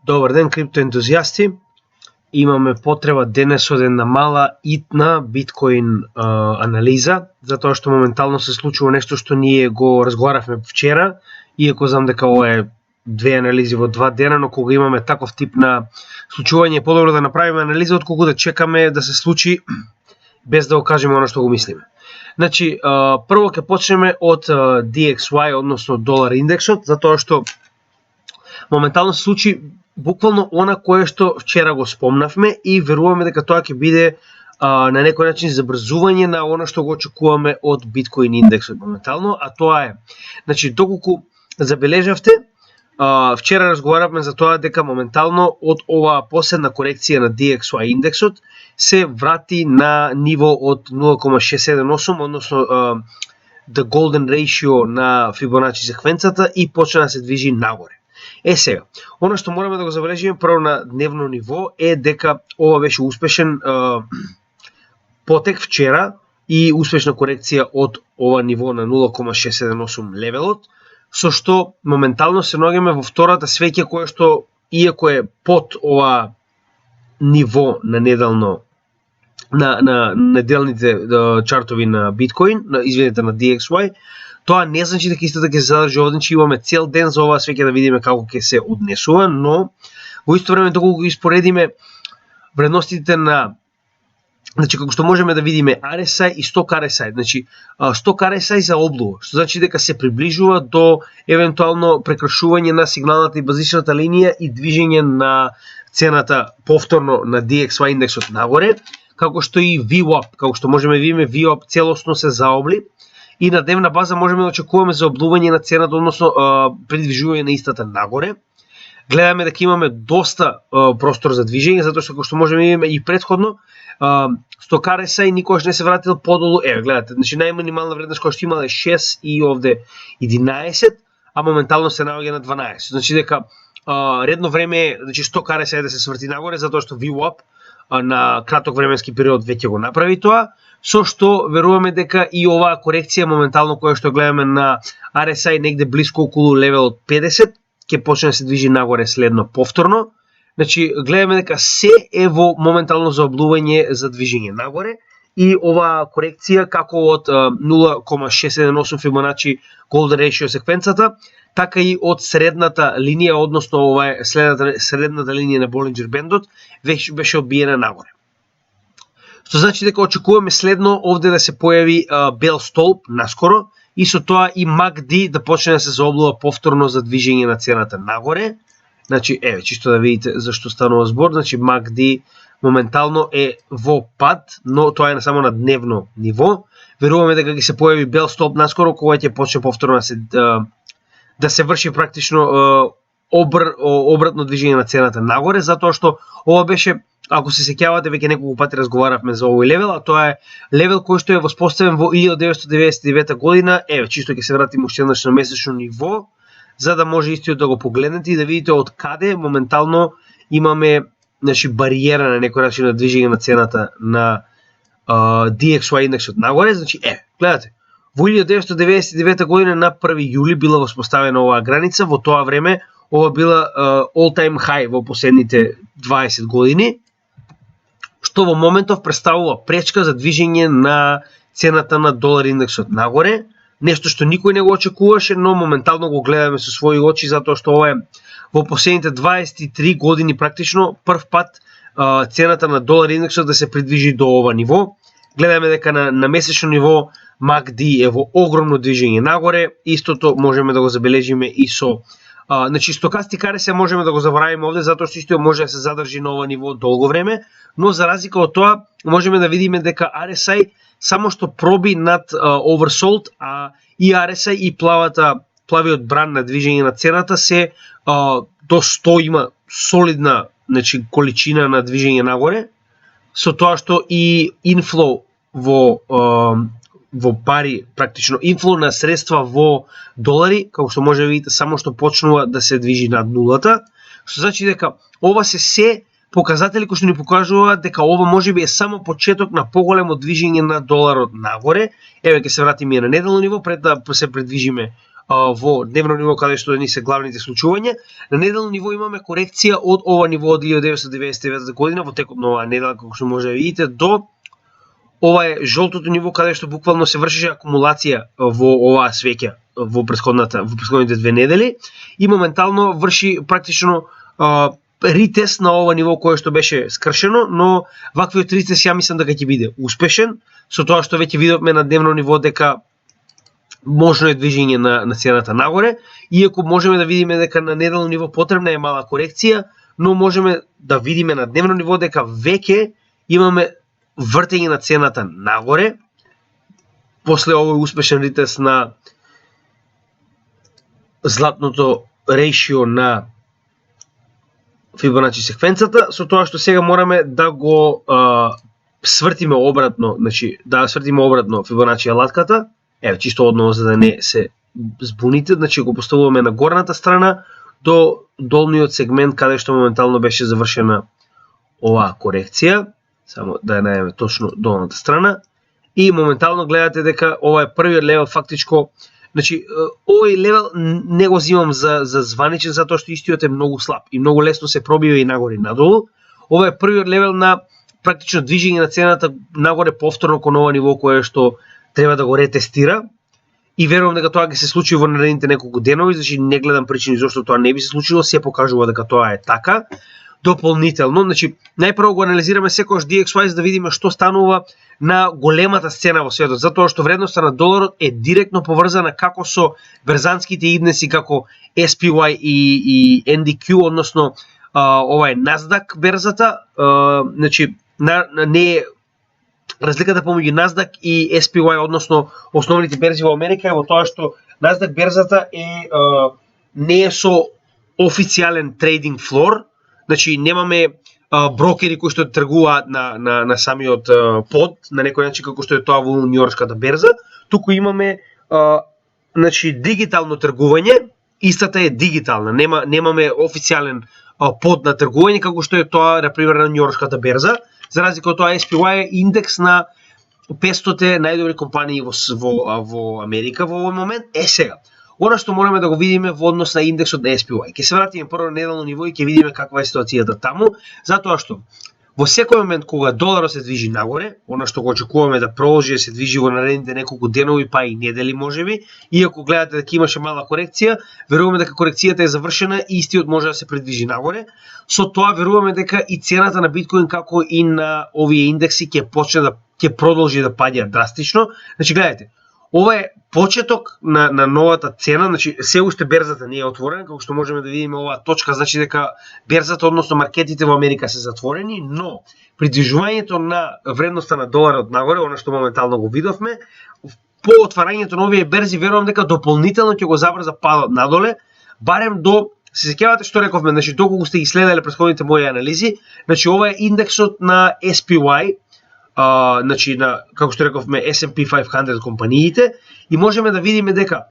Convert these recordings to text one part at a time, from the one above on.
Добар ден, криптоентузијасти. Имаме потреба денес од една мала итна биткоин анализа, затоа што моментално се случува нешто што ние го разговаравме вчера, иако знам дека ова е две анализи во 2 дена, но кога имаме таков тип на случување, подобро да направиме анализа отколку да чекаме да се случи без да го кажеме оно што го мислиме. Значи, прво ќе почнеме од DXY, односно долар индексот, затоа што моментално се случи буквално она кое што вчера го спомнавме и веруваме дека тоа ќе биде на некој начин забрзување на она што го очекуваме од биткоин индексот моментално, а тоа е, значи, доколку забележавте, вчера разговаравме за тоа дека моментално од оваа последна корекција на DXY индексот се врати на ниво од 0,678, односно the golden ratio на Фибоначи секвенцата и почна да се движи нагоре. Сега, оно што мораме да го забележиме прво на дневно ниво е дека ова беше успешен потек вчера и успешна корекција од ова ниво на 0,678 левелот, со што моментално се наоѓаме во втората свеќе кое што, иако е под ова ниво на неделно на неделните чартови на биткоин, на DXY, тоа не значи дека истото ќе се задржи овде, че имаме цел ден за оваа свеќе да видиме како ќе се однесува, но во исто време доколку ги испоредиме вредностите на, значи како што можеме да видиме RSI и Stock RSI, значи Stock RSI за облува, што значи дека се приближува до евентуално прекршување на сигналната и базичната линија и движење на цената повторно на DXY индексот нагоре, како што и VWAP, како што можеме да видиме VWAP целосно се заобли. И на дневна база можеме да очекуваме заоблување на цената, односно придвижување на истата нагоре. Гледаме дека имаме доста простор за движење, затоа што како што можеме да видиме и претходно, Stock RSI никогаш не се вратил подолу. Гледате, значи најминимална вредност која што имала е 6 и овде 11, а моментално се наоѓа на 12. Значи дека редно време е, значи Stock RSI да се сврти нагоре, затоа што VWAP на краток временски период веќе го направи тоа, со што веруваме дека и оваа корекција моментално која што гледаме на RSI негде блиско околу левел од 50 ќе почне да се движи нагоре следно повторно. Значи гледаме дека се е во моментално заоблување за движење нагоре и оваа корекција како од 0,678 Фибоначи Golden Ratio секвенцата, така и од средната линија, односно ова е средната линија на Болинџер бендот, веќе беше одбиена нагоре. Што значи дека очекуваме следно овде да се појави бел столб наскоро и со тоа и MACD да почне да се заоблува повторно за движење на цената нагоре. Значи, чисто да видите зашто станува збор, значи MACD моментално е во пад, но тоа е само на дневно ниво. Веруваме дека ќе се појави бел столб наскоро кога ќе почне повторно да се врши практично обратно движење на цената нагоре, затоа што ова беше, ако се сеќавате, веќе неколку пати разговаравме за овој левел, а тоа е левел кој што е воспоставен во 1999 година. Чисто ќе се вратиме уште еднаш на месечно ниво, за да може истиот да го погледнете и да видите од каде моментално имаме, значи, бариера на некој начин на движење на цената на DXY индексот нагоре. Значи, гледате, во 1999 година на 1 јули била воспоставена оваа граница, во тоа време ова била all-time high во последните 20 години, што во моментов представува пречка за движење на цената на долар индексот нагоре, нешто што никој не го очекуваше, но моментално го гледаме со своји очи, затоа што ова е во последните 23 години практично прв пат цената на долар индексот да се придвижи до ова ниво. Гледаме дека на месечно ниво MACD е во огромно движење нагоре, истото можеме да го забележиме и со значи стокастик RSI можеме да го заборавиме овде, затоа што исто може да се задржи на ова ниво долго време, но за разлика од тоа можеме да видиме дека RSI само што проби над oversold, а и RSI и плавиот бран на движење на цената се до 100 има солидна, значи, количина на движење нагоре, со тоа што и инфлоу во пари, практично инфлоу на средства во долари, како што може да видите, само што почнува да се движи над нулата, што значи дека ова се показатели кои што ни покажуваат дека ова можеби е само почеток на поголемо движење на доларот нагоре. Ќе се вратиме на неделно ниво пред да се придвижиме во дневно ниво каде што ни се главните случувања. На неделно ниво имаме корекција од ова ниво од 1999 година во текот на оваа недела, како што може да видите, до ова е жолтото ниво каде што буквално се вршише акумулација во оваа свеќа во претходните 2 недели и моментално врши практично ритест на ова ниво кое што беше скршено, но ваквиот ритест ја мислам дека ќе биде успешен, со тоа што веќе видовме на дневно ниво дека можно е движење на цената нагоре, иако можеме да видиме дека на неделно ниво потребна е мала корекција, но можеме да видиме на дневно ниво дека веќе имаме вртење на цената нагоре, после овој успешен ритест на златното рейшио на Фибоначи секвенцата, со тоа што сега мораме да го свртиме обратно, значи да свртиме обратно Фибоначи алатката. Еве чисто одново за да не се збуните, значи го поставуваме на горната страна до долниот сегмент каде што моментално беше завршена оваа корекција, само да ја најдеме точно долната страна и моментално гледате дека ова е првиот левел фактичко. Значи, овој левел не го зимам за званичен, затоа што истиот е многу слаб и многу лесно се пробива и нагоре и надолу. Ова е првиот левел на практично движење на цената нагоре повторно кон ова ниво кое што треба да го ретестира и верувам дека тоа ќе се случи во наредните неколку денови, значи не гледам причини зашто тоа не би се случило, се покажува дека тоа е така. Дополнително, значи најпрво го анализираме секојаш DXY за да видиме што станува на големата сцена во светот, затоа што вредноста на доларот е директно поврзана како со берзанските индекси како SPY и NDQ, односно ова е Nasdaq берзата, значи не е разликата помеѓу Nasdaq и SPY, односно основните берзи во Америка е во тоа што Nasdaq берзата не е со официјален трейдинг флор, значи немаме брокери кои што тргуваат на самиот под, на некој начин како што е тоа во Њујорската берза, туку имаме значи дигитално тргување, истата е дигитална, немаме официјален под на тргување како што е тоа на пример на Њујорската берза. За разлика од тоа, SPY е индекс на 500 најдобри компании во Америка во овој момент. Сега, она што мораме да го видиме во однос на индексот на SPY. Ќе се вратиме прво на неделно ниво и ќе видиме каква е ситуацијата таму, затоа што во секој момент кога доларот се движи нагоре, она што го очекуваме да продолжи да се движи во наредните неколку денови па и недели можеби, иако гледате дека имаше мала корекција, веруваме дека корекцијата е завршена и истиот може да се придвижи нагоре. Со тоа веруваме дека и цената на биткоин како и на овие индекси ќе продолжи да паѓа драстично. Значи гледате, ова е почеток на новата цена, значи се уште берзата не е отворена, како што можеме да видиме оваа точка, значи дека берзата, односно маркетите во Америка се затворени, но придвижувањето на вредноста на доларот нагоре, она што моментално го видовме, по отварањето на овие берзи верувам дека дополнително ќе го забрза падот надоле, барем до, се сеќавате што рековме, значи доколку сте ги следеле претходните мои анализи, значи ова е индексот на SPY, значи на, како што рековме, S&P 500 компаниите, и можеме да видиме дека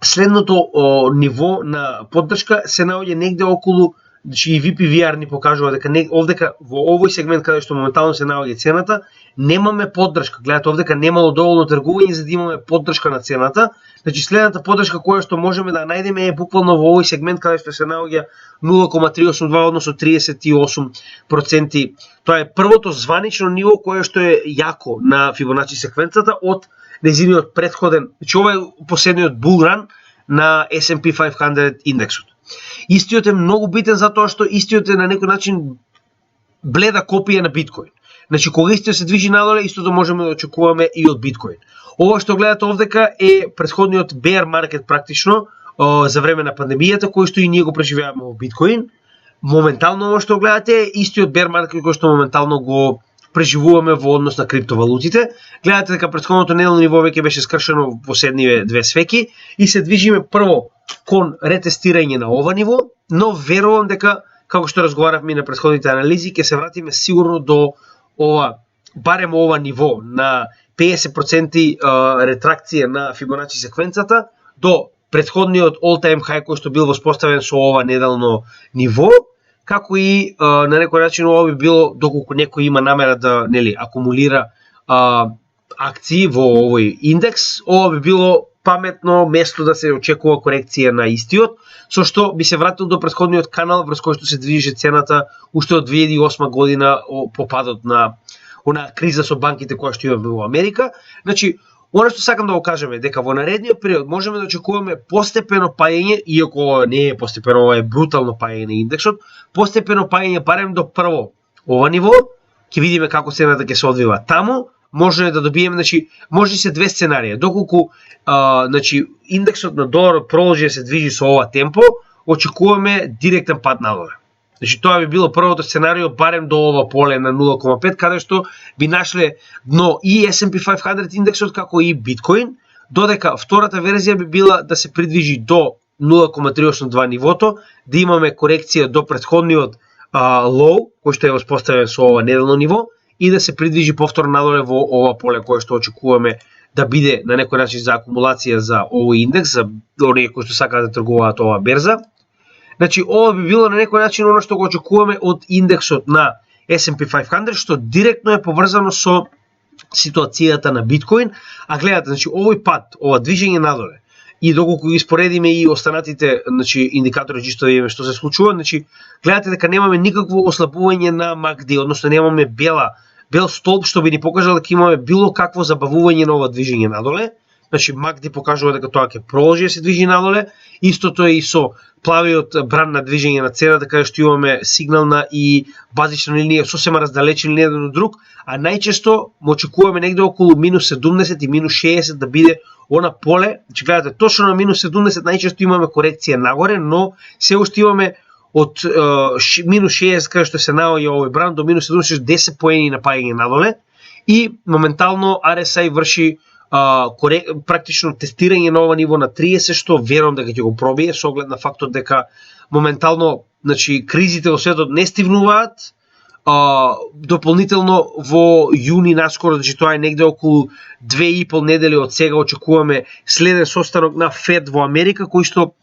следното ниво на поддршка се наоѓа негде околу, значи и VPVR ни покажува дека овдека во овој сегмент каде што моментално се наоѓа цената, немаме поддршка. Гледате, овдека немало доволно тргување за да имаме поддршка на цената. Значи следната поддршка која што можеме да најдеме е буквално во овој сегмент каде што се наоѓа 0,382, односно 38%. Тоа е првото званично ниво кое што е јако на Фибоначи секвенцата од нејзиниот претходен, значи ова е последниот булран на S&P 500 индексот. Истиот е многу битен затоа што истиот е на некој начин бледа копија на биткоин. Значи кога истиот се движи надоле, истото можеме да очекуваме и од биткоин. Ова што гледате овдека е претходниот bear market практично за време на пандемијата, кој што и ние го преживеаваме во биткоин. Моментално ова што гледате е истиот bear market кој што моментално го преживуваме во однос на криптовалутите. Гледате дека претходното неделно ниво веќе беше скршено во последниве две свеки и се движиме прво кон ретестирање на ова ниво, но верувам дека, како што разговаравме на претходните анализи, ќе се вратиме сигурно до ова, барем ова ниво на 50% ретракција на Фибоначи секвенцата до претходниот all-time high кој што бил воспоставен со ова неделно ниво, како и на некој начин ова би било, доколку некој има намера да акумулира акции во овој индекс, ова би било паметно место да се очекува корекција на истиот, со што би се вратил до претходниот канал врз кој што се движи цената уште од 2008 година по падот на она криза со банките која што имаме во Америка. Значи, она што сакам да го кажам е дека во наредниот период можеме да очекуваме постепено паење, иако не е постепено, ова е брутално паење на индексот, постепено паење барем до прво ова ниво, ќе видиме како цената ќе се одвива таму, може да добиеме, значи, може се две сценарија. Доколку значи индексот на доларот продолжи да се движи со ова темпо, очекуваме директен пад надоле. Значи тоа би било првото сценарио барем до ова поле на 0,5, каде што би нашле дно и S&P 500 индексот како и биткоин, додека втората верзија би била да се придвижи до 0,382 нивото, да имаме корекција до претходниот лоу, кој што е воспоставен со ова неделно ниво, и да се придвижи повторно надоле во ова поле кое што очекуваме да биде на некој начин за акумулација за овој индекс, за оние кои што сакаат да тргуваат оваа берза. Значи, ова би било на некој начин оно што го очекуваме од индексот на S&P 500, што директно е поврзано со ситуацијата на биткоин, а гледате, значи, овој пат, ова движење надоле, и доколку ги споредиме и останатите, значи, индикатори чисто да видиме што се случува, значи, гледате дека немаме никакво ослабување на MACD, односно немаме бел столб што би ни покажал дека имаме било какво забавување на ова движење надоле. Значи MACD покажува дека тоа ќе продолжи да се движи надоле. Истото е и со плавиот бран на движење на цената, каде што имаме сигнална и базична линија сосема раздалечени еден од друг, а најчесто му очекуваме негде околу минус 70 и минус 60 да биде она поле. Значи гледате, точно на минус 70 најчесто имаме корекција нагоре, но се уште имаме од минус 60 каде што се наоѓа овој бран до минус 70 10 поени на паѓање надоле, и моментално RSI врши практично тестирање на ова ниво на 30, што верувам дека ќе го пробие со оглед на фактот дека моментално, значи, кризите во светот не стивнуваат. Дополнително во јуни наскоро, значи тоа е негде околу 2,5 недели од сега, очекуваме следен состанок на Фед во Америка, кој што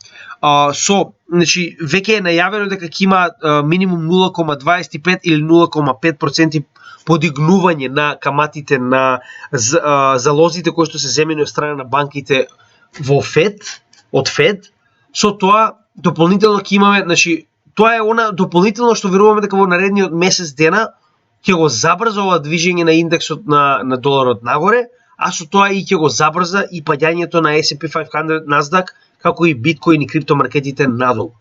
значи веќе е најавено дека ќе има минимум 0,25 или 0,5% подигнување на каматите на залозите кои што се земени од страна на банките во Фед, од Фед. Со тоа дополнително ќе имаме, значи тоа е она дополнително што веруваме дека во наредниот месец дена ќе го забрза ова движење на индексот на доларот нагоре, а со тоа и ќе го забрза и паѓањето на S&P 500, Nasdaq, како и биткоин и криптомаркетите надолу.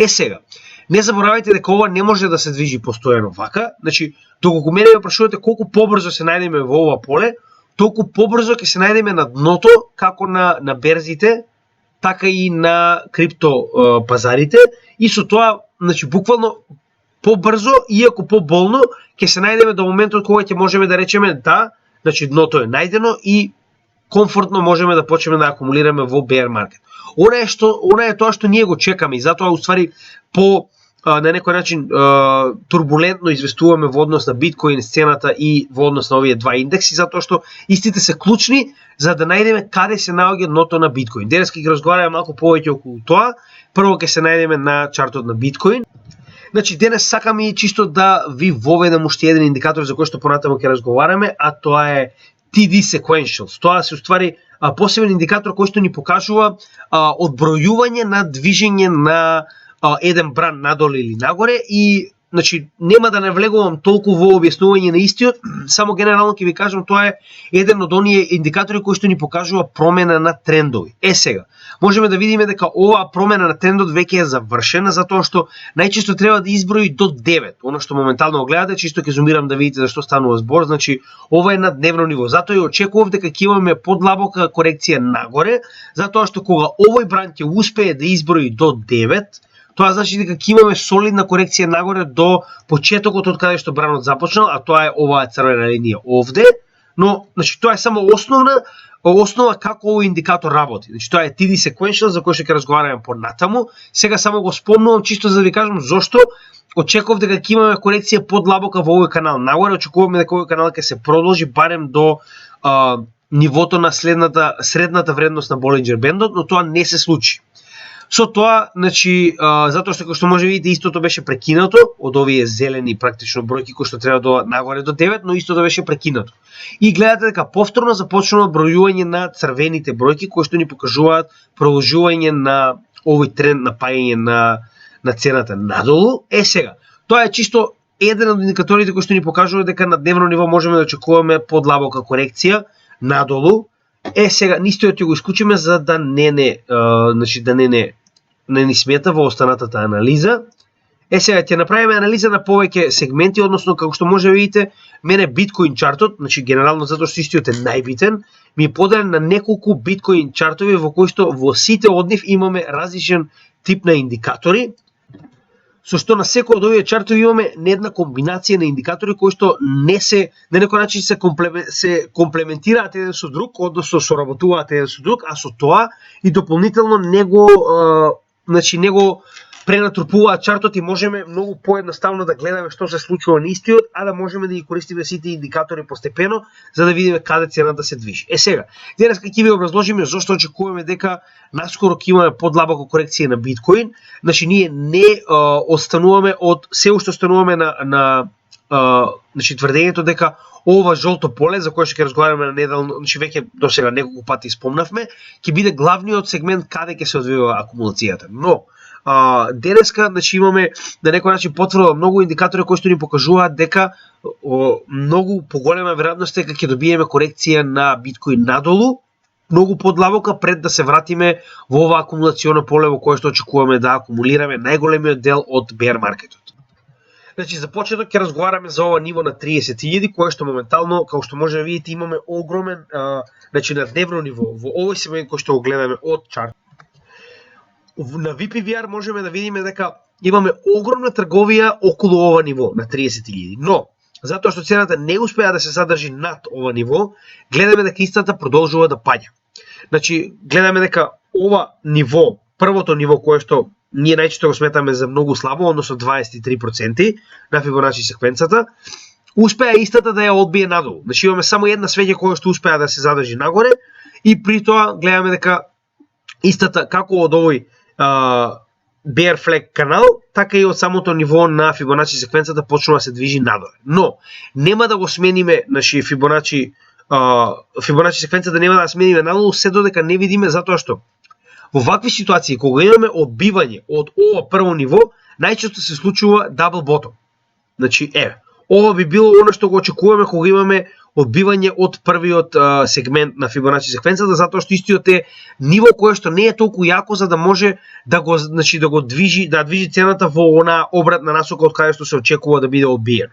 Сега, не заборавајте дека ова не може да се движи постојано вака. Значи, доколку мене ме прашувате колку побрзо се најдеме во ова поле, толку побрзо ќе се најдеме на дното, како на берзите, така и на крипто пазарите, и со тоа, значи, буквално побрзо, иако поболно, ќе се најдеме до моментот кога ќе можеме да речеме да, значи дното е најдено и комфортно можеме да почнеме да акумулираме во bear market. Она е тоа што ние го чекаме, и затоа уствари на некој начин турбулентно известуваме во однос на биткоин сцената и во однос на овие два индекси, затоа што истите се клучни за да најдеме каде се наоѓа дното на биткоин. Денес ќе ги разговараме малку повеќе околу тоа. Прво ќе се најдеме на чартот на биткоин. Значи денес сакам и чисто да ви воведам уште еден индикатор за кој што понатаму ќе разговараме, а тоа е TD Sequentials. Тоа се уствари посебен индикатор кој што ни покажува одбројување на движење на еден бран надоле или нагоре, и значи нема да навлегувам толку во објаснување на истиот, само генерално ќе ви кажам тоа е еден од оние индикатори кои што ни покажува промена на трендови. Сега, можеме да видиме дека оваа промена на трендот веќе е завршена, затоа што најчесто треба да изброи до 9. Оно што моментално го гледате, чисто ќе зумирам да видите за што станува збор, значи ова е на дневно ниво. Затоа и очекував дека ќе имаме подлабока корекција нагоре, затоа што кога овој бран ќе успее да изброи до 9, тоа значи дека ќе имаме солидна корекција нагоре до почетокот од каде што бранот започнал, а тоа е оваа црвена линија овде, но значи тоа е само основа како овој индикатор работи. Значи тоа е TD Sequential за кој што ќе разговараме понатаму. Сега само го спомнувам чисто за да ви кажам зошто очекував дека ќе имаме корекција подлабока во овој канал нагоре, очекуваме дека овој канал ќе се продолжи барем до нивото на средната вредност на Болинџер бендот, но тоа не се случи. Со тоа, значи, затоа што како што може видите истото беше прекинато од овие зелени практично бројки кои што треба да нагоре до 9, но истото беше прекинато. И гледате дека повторно започнува бројување на црвените бројки кои што ни покажуваат продолжување на овој тренд на паѓање на цената надолу. Сега, тоа е чисто еден од индикаторите кои што ни покажува дека на дневно ниво можеме да очекуваме подлабока корекција надолу. Сега нистиот ќе го исклучиме за да значи да не ни смета во останатата анализа. Сега ќе направиме анализа на повеќе сегменти, односно како што може да видите, мене биткоин чартот, значи генерално затоа што истиот е најбитен, ми е поделен на неколку биткоин чартови во кои што во сите од нив имаме различен тип на индикатори, со што на секој од овие чартови имаме една комбинација на индикатори кои што на некој начин се комплементираат еден со друг, односно соработуваат еден со друг, а со тоа и дополнително него пренатрупуваат чартот и можеме многу поедноставно да гледаме што се случува на истиот, а да можеме да ги користиме сите индикатори постепено за да видиме каде цената се движи. Сега, денеска ќе ви образложиме зошто очекуваме дека наскоро ќе имаме подлабока корекција на биткоин. Значи ние не остануваме се уште остануваме на значи тврдењето дека ова жолто поле за кое ќе разговараме на неделно, значи веќе досега неколку пати спомнавме, ќе биде главниот сегмент каде ќе се одвива акумулацијата. Но денеска значи имаме на некој начин потврда многу индикатори кои што ни покажуваат дека многу поголема веројатност дека ќе добиеме корекција на биткоин надолу, многу подлабока пред да се вратиме во ова акумулационо поле во кое што очекуваме да акумулираме најголемиот дел од бер маркетот. Значи за почеток ќе разговараме за ова ниво на 30.000 кое што моментално, како што може да видите, имаме огромен значи на дневно ниво во овој сегмент кој што го гледаме од чарт. На VPVR можеме да видиме дека имаме огромна трговија околу ова ниво на 30.000, но затоа што цената не успеа да се задржи над ова ниво, гледаме дека истата продолжува да паѓа. Значи гледаме дека ова ниво, првото ниво кое што ние најчесто го сметаме за многу слабо, односно 23% на Фибоначи секвенцата, успеа истата да ја одбие надолу. Значи имаме само една свеќа која што успеа да се задржи нагоре и при тоа гледаме дека истата како од овој Bear Flag канал, така и од самото ниво на Фибоначи секвенцата почнува да се движи надоле. Но нема да го смениме, значи Фибоначи секвенцата нема да смениме надолу се додека не видиме, затоа што во вакви ситуации кога имаме одбивање од ова прво ниво, најчесто се случува double bottom. Значи ова би било она што го очекуваме кога имаме одбивање од првиот сегмент на Фибоначи секвенцата, затоа што истиот е ниво кое што не е толку јако за да може да го движи цената во она обратна насока од каде што се очекува да биде одбиено.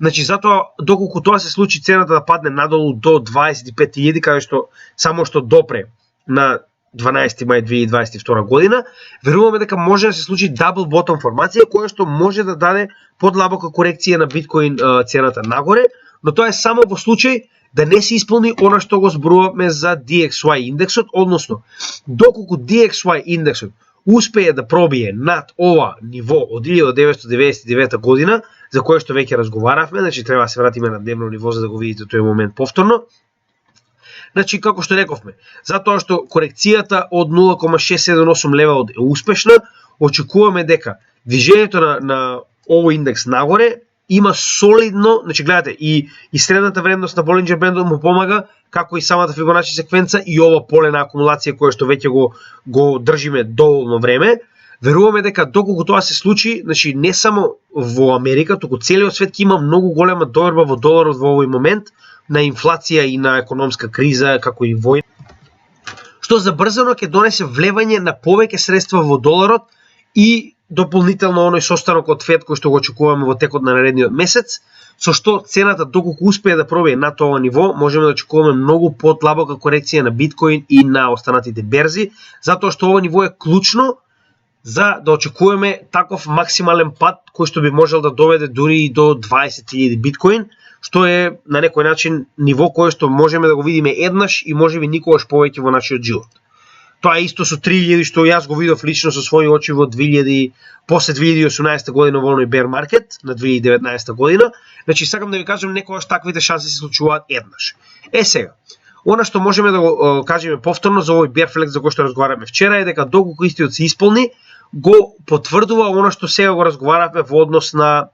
Значи затоа доколку тоа се случи цената да падне надолу до 25.000 каде што само што допре на 12 мај 2022 година, веруваме дека може да се случи double bottom формација која што може да даде подлабока корекција на биткоин цената нагоре, но тоа е само во случај да не се исполни она што го зборуваме за DXY индексот, односно доколку DXY индексот успее да пробие над ова ниво од 1999 година, за кое што веќе разговаравме, значи треба да се вратиме на дневно ниво за да го видите тој момент повторно. Значи, како што рековме, затоа што корекцијата од 0,678 левел е успешна, очекуваме дека движењето на овој индекс нагоре има солидно, значи гледате, и средната вредност на Болинџер бендот му помага, како и самата Фибоначи секвенца и ова поле на акумулација кое што веќе го држиме доволно време. Веруваме дека доколку тоа се случи, значи не само во Америка, туку целиот свет ќе има многу голема доверба во доларот во овој момент, на инфлација и на економска криза, како и војна, што забрзано ќе донесе влевање на повеќе средства во доларот и дополнително оној состанок од ФЕД кој што го очекуваме во текот на наредниот месец, со што цената доколку успее да пробие на тоа ниво, можеме да очекуваме многу подлабока корекција на биткоин и на останатите берзи, затоа што ова ниво е клучно за да очекуваме таков максимален пад кој што би можел да доведе дури и до 20.000 биткоин, што е на некој начин ниво кое што можеме да го видиме еднаш и можеби никогаш повеќе во нашиот живот. Тоа е исто со 3000 што јас го видов лично со своји очи во после 2018 година во оној bear market на 2019 година. Значи сакам да ви кажам некогаш таквите шанси се случуваат еднаш. Сега, Она што можеме да го кажеме повторно за овој bear flag за кој што разговараме вчера е дека доколку истиот се исполни, го потврдува она што сега го разговаравме во однос на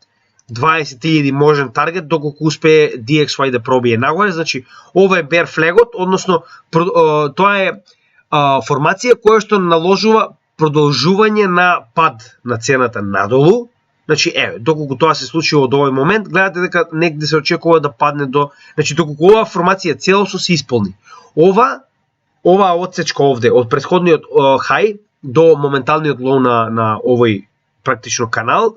20.000 можен таргет доколку успее DXY да пробие нагоре. Значи, ова е bear flag-от, односно тоа е формација која што наложува продолжување на пад на цената надолу. Значи, доколку тоа се случило до овој момент, гледате дека негде се очекува да падне до... Значи, доколку оваа формација целосно се исполни. Оваа отсечка овде, од претходниот хај до моменталниот лоу на овој практично канал,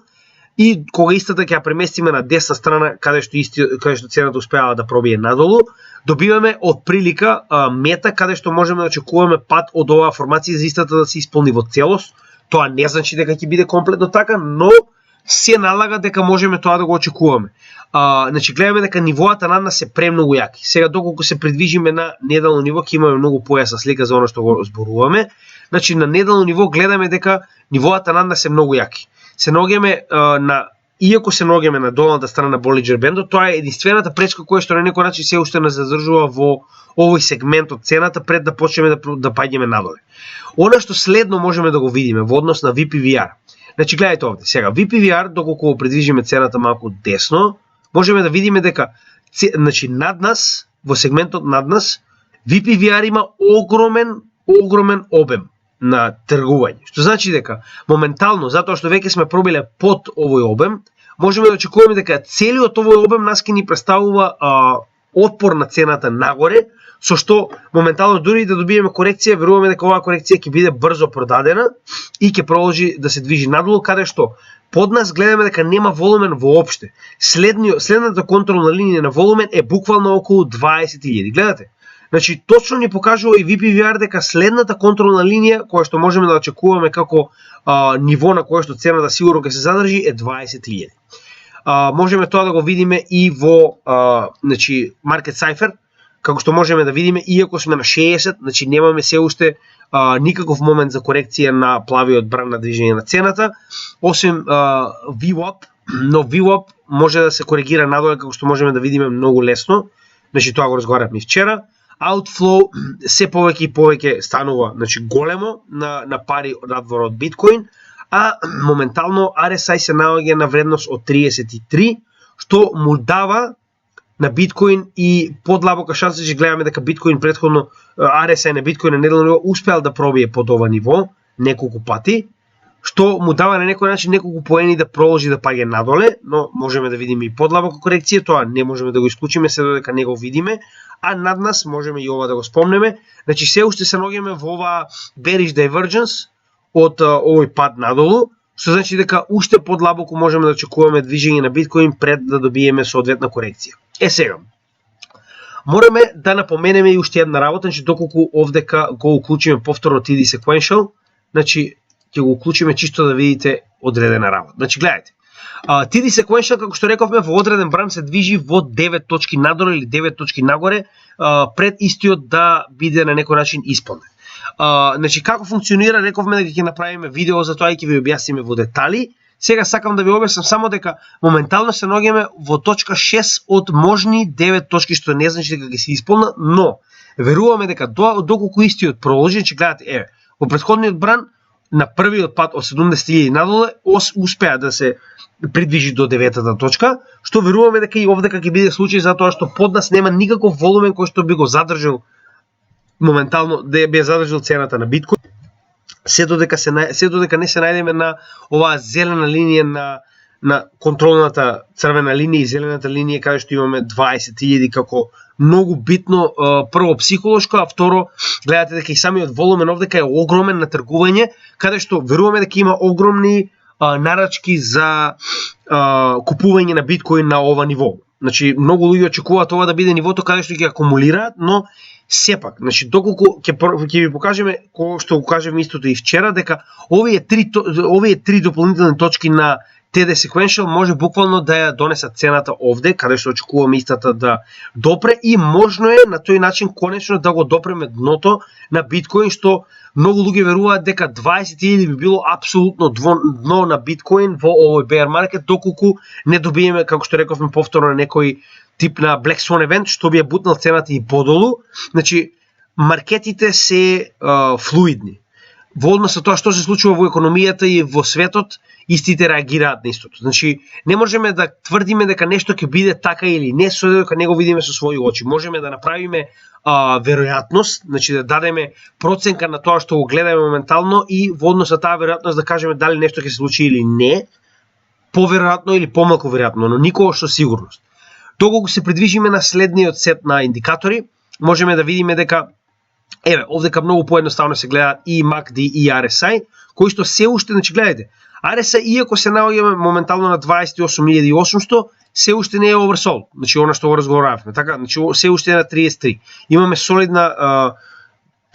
и кога истата ќе ја преместиме на десна страна, каде што цената успеала да пробие надолу, добиваме од прилика мета каде што можеме да очекуваме пат од оваа формација за истата да се исполни во целост. Тоа не значи дека ќе биде комплетно така, но се налага дека можеме тоа да го очекуваме. Значи, гледаме дека нивоата над нас се премногу јаки. Сега, доколку се придвижиме на неделно ниво, ќе имаме многу појасна слика за оно што го зборуваме. Значи, на неделно ниво гледаме дека нивоата над нас се многу јаки. Се наоѓаме иако се наоѓаме на долната страна на Bollinger Band, тоа е единствената пречка која што на некој начин се уште не задржува во овој сегмент од цената пред да почнеме да паѓаме надоле. Она што следно можеме да го видиме во однос на VPVR. Значи, гледајте овде. Сега, VPVR, доколку го придвижиме цената малку десно, можеме да видиме дека над нас, во сегментот над нас, VPVR има огромен обем на тргување. Што значи дека моментално, затоа што веќе сме пробиле под овој обем, можеме да очекуваме дека целиот овој обем нас ќе ни представува отпор на цената нагоре, со што моментално дури да добиеме корекција, веруваме дека оваа корекција ќе биде брзо продадена и ќе продолжи да се движи надолу, каде што под нас гледаме дека нема волумен воопште. Следната контролна линија на волумен е буквално околу 20.000. Гледате? Значи, точно ни покажува и VPVR дека следната контролна линија која што можеме да очекуваме како ниво на кое што цената сигурно ќе се задржи е 20.000. Можеме тоа да го видиме и во значи, Market Cipher, како што можеме да видиме, иако сме на 60, значи немаме се уште никаков момент за корекција на плавиот бран на движење на цената, освен VWAP, но VWAP може да се коригира надоле, како што можеме да видиме многу лесно, значи тоа го разговаравме вчера. Outflow се повеќе и повеќе станува, значи големо на пари надвор од биткоин, а моментално RSI се наоѓа на вредност од 33, што му дава на биткоин и подлабока шанса, че гледаме дека биткоин претходно RSI на биткоин на неделно ниво успеал да пробие под ова ниво неколку пати, што му дава на некој начин неколку поени да продолжи да паѓа надоле, но можеме да видиме и подлабока корекција, тоа не можеме да го исклучиме се додека не го видиме, а над нас можеме и ова да го спомнеме. Значи се уште се наоѓаме во оваа bearish divergence од овој пад надолу, што значи дека уште подлабоко можеме да очекуваме движење на биткоин пред да добиеме соодветна корекција. Сега, мораме да напоменеме и уште една работа, значи доколку овдека го уклучиме повторно TD Sequential, значи ќе го уклучиме чисто да видите одредена работа. Значи гледајте, TD Sequential, како што рековме, во одреден бран се движи во 9 точки надоле или 9 точки нагоре, пред истиот да биде на некој начин исполнен. Значи како функционира, рековме дека ќе направиме видео за тоа и ќе ви објасниме во детали. Сега сакам да ви објаснам само дека моментално се наоѓаме во точка 6 од можни 9 точки, што не значи дека ќе се исполнат, но веруваме дека доколку истиот продолжи, че гледате, во претходниот бран на првиот пат од 70.000 надоле успеа да се придвижи до 9-та точка, што веруваме дека и овдека ќе биде случај, затоа што под нас нема никаков волумен кој што би го задржал моментално, да би задржал цената на биткоин, се додека не се најдеме на оваа зелена линија на контролната црвена линија и зелената линија каде што имаме 20.000 како многу битно, прво психолошко, а второ гледате дека и самиот волумен овдека е огромен на тргување, каде што веруваме дека има огромни нарачки за купување на биткоин на ова ниво. Значи многу луѓе очекуваат ова да биде нивото каде што ќе акумулираат, но сепак, значи доколку ќе ви покажеме, кој што го кажеме истото и вчера, дека овие три дополнителни точки на TD Sequential може буквално да ја донесат цената овде, каде што очекуваме истата да допре, и можно е на тој начин конечно да го допреме дното на биткоин, што многу луѓе веруваат дека 20.000 би било апсолутно дно на биткоин во овој bear market, доколку не добиеме, како што рековме повторно, некој тип на Black Swan event, што би ја бутнал цената и подолу. Значи, маркетите се флуидни. Во однос на тоа што се случува во економијата и во светот, истите реагираат на истото. Значи, не можеме да тврдиме дека нешто ќе биде така или не, со дека не го видиме со своји очи. Можеме да направиме веројатност, значи да дадеме проценка на тоа што го гледаме моментално и во однос на таа веројатност да кажеме дали нешто ќе се случи или не, поверојатно или помалку веројатно, но никогаш со сигурност. Доколку се придвижиме на следниот сет на индикатори, можеме да видиме дека овдека многу поедноставно се гледаат и MACD и RSI, кои што се уште, значи гледајте, RSI иако се наоѓаме моментално на 28.800, се уште не е oversold, значи она што го разговаравме, така, значи се уште е на 33. Имаме